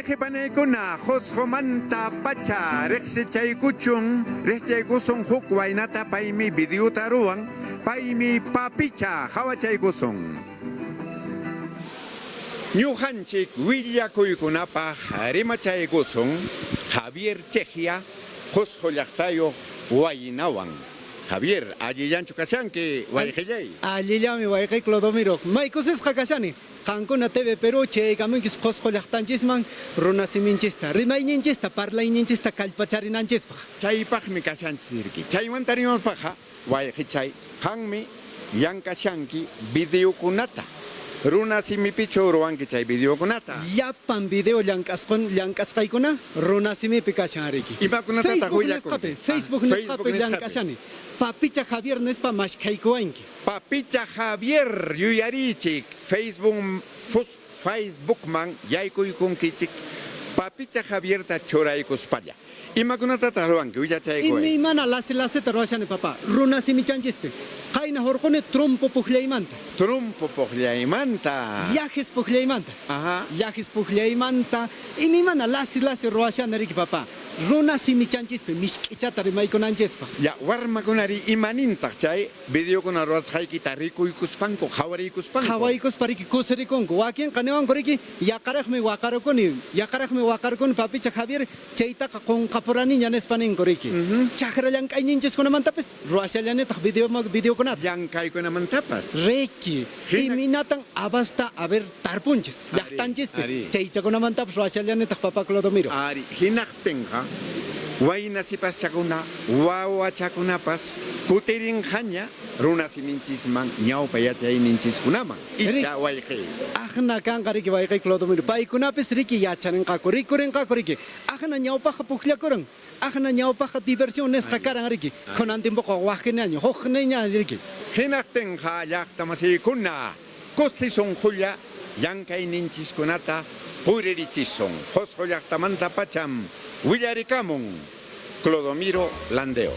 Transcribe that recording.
Viaje paneykuna Josjomanta pacha rexechaykuchun rexchaykusun huk waynata paymi videota ruwan paymi papicha hawachaykusun. Ñuqanchik willakuykunapaq rimachaykusun Javier Chejia Josjo llaqtayuq waynawan. Javier, allillanchu kashanki wayqillay. Allillami wayqi Clodomiro. Maykusisqa kashani. Qankuna TV Perú chaykamunkis Josjo llaqtanchisman runasiminchista, rimayninchista, parlayninchista kallpacharinanchispaq. Chaypaqmi kashanchisirki. Chaymanta rimaspaqa wayqichay qanmi llankashanki videokunata. Runa simipichu ruwanki chay videokunata. Yapan video llank'asqaykuna runa simipi kashanriki. Imakunatataq willakunki. Facebook nisqapi llank'ashani. Papicha Javier nispa mashkaykuwanki. Papicha Javier yuyarichik Facebookman yaykuykunkichik Papicha Javierta churaykuspalla. Imakunatataq ruwanki willachaykuwan. Imana lasita ruwashani papa. Runa simichanchiste. Qayna hurquni trompo puqllaymanta. Trompo puqllaymanta. Yajis puqllaymanta. Ajá. Yajis puqllaymanta. Imana lasi ruwashani riki papa. Runa simichanchispe mishk'ichata rimaykunanchispa. Ya warmakunari imanintaq chay videokuna ruwasqaykita rikuykuspanku hawariykuspanku. Hawaykuspariki kusirikunku. Wakin qaniwanku riki yaqaraqmi waqarquni papicha Javier chaytaqa qunqapurani ñanispaninku riki. Chaqra llank'ayninchiskunamantapis ruwashallanitaq videokunata. Llankaykunamantapas. Riki. Iminatan abasta haber tarpunchis. Llaqtanchispe. Chaychakunamantapas ruwashallanitaq papa Clodomiro. Ari hinaqtinqa waynasipachakuna wawachakunapas kutirinqaña runasiminchisman ñawpa yachayninchiskunaman icha wayqi. Ajna kanqa riki wayqi Clodomiro. Paykunapis riki yacharinqaku, rikurinqaku riki. Ajna ñawpaqa puqllakuran. Ajna ñawpaqa diversión nisqa karan riki. Kunantinpuqa waqinaña, huqniña riki. Hinaqtinqa llaqtamasiykuna kusisunqulla llankayninchiskunata puririchisun. Josjo llaqtamanta pacham willarikamun Clodomiro Landeo.